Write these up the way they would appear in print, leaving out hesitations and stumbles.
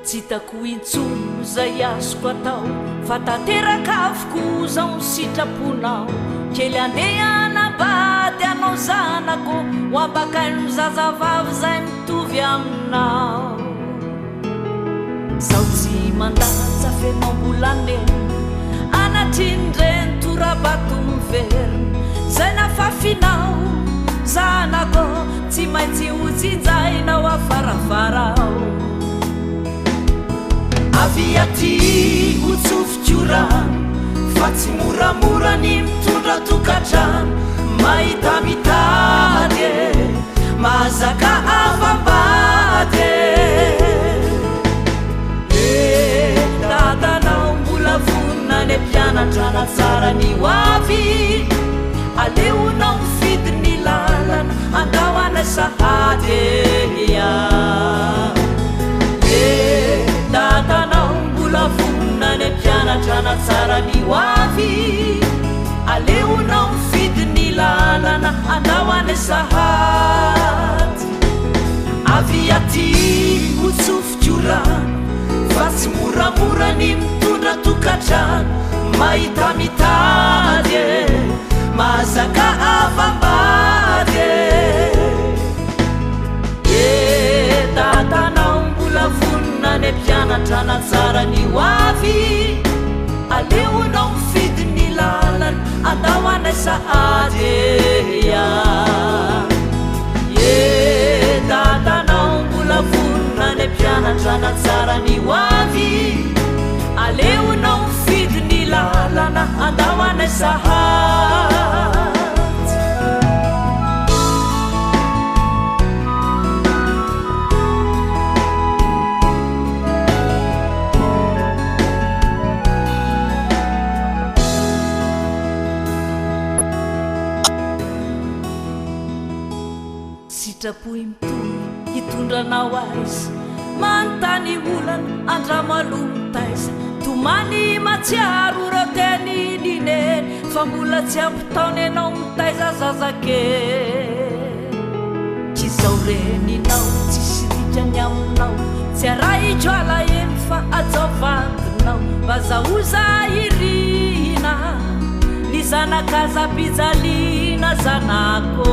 tsy hitako intsono zay azoko atao fa tanteraka avoko zao ny sitraponao kely andehana bady anao zanako ho ambakaino zazavavy zay mitovy aminao zaho tsy mandatsy fenao-bolaneny anatrindreny torabato miverina zay nafafinao zanako tsy maintsy hotsinjainao afarafarao avy aty hotsofikorano fa tsy moramora ny mitondra tokatrano mahitamitady mahazaka avambady tatanao mbola vonina ny mpianatrana tsara ny hoavy aleonao mifidy ny lalana andao ana sahady tatanao mbola vonina ny mpianatrana tsara ny hoavy aleonao mifidy ny lalana andao ana sahady avy aty hotsofikorano fa tsy moramora ny mitondra tokatrano mahitamitady mahazaka avambady tatanao mbola vonina ny mpianatrana tsara ny hoavy aleonao mifidy ny lalana andao ana sahady tatanao mbola vonina ny mpianatrana tsara ny hoavy aleonao mifidy ny lalana andao ana sahady sitrapoy mitoy hitondranao azy manontany olana andramalomitaiza tomany matsiaro reo teny nineny fa mbola tsy ampitaony anao mitaiza zazakely tsy zao reninao tsy sirikany aminao tsy arahitroala eny fa ajaovandinao mba zahoza irina ny zanakazapijaliana zanako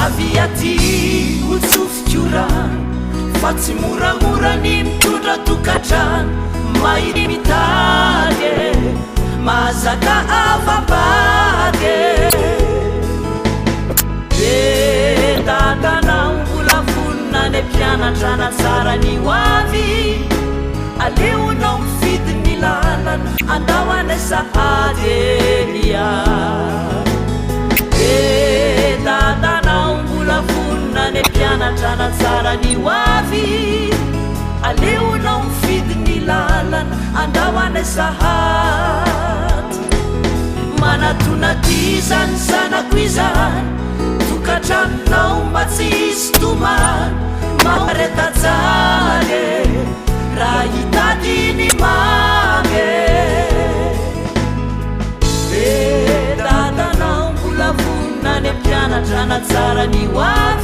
avy aty hotsofikorano fa tsy moramora ny mitondra tokatrano mahitamitady mahazaka avambady tatanao mbola vonina ny mpianatrana tsara ny hoavy aleonao mifidy ny lalana andao ana sahady tatanao mbola vonina ny mpianatrana tsara ny hoavy aleonao mifidy ny lalana andao ana sahady manatonaty zany zanako izany tokatranonao mba tsy hisy tomany maretajany raha hitady ny mamy tatanao mbola vonina ny mpianatrana tsara ny hoavy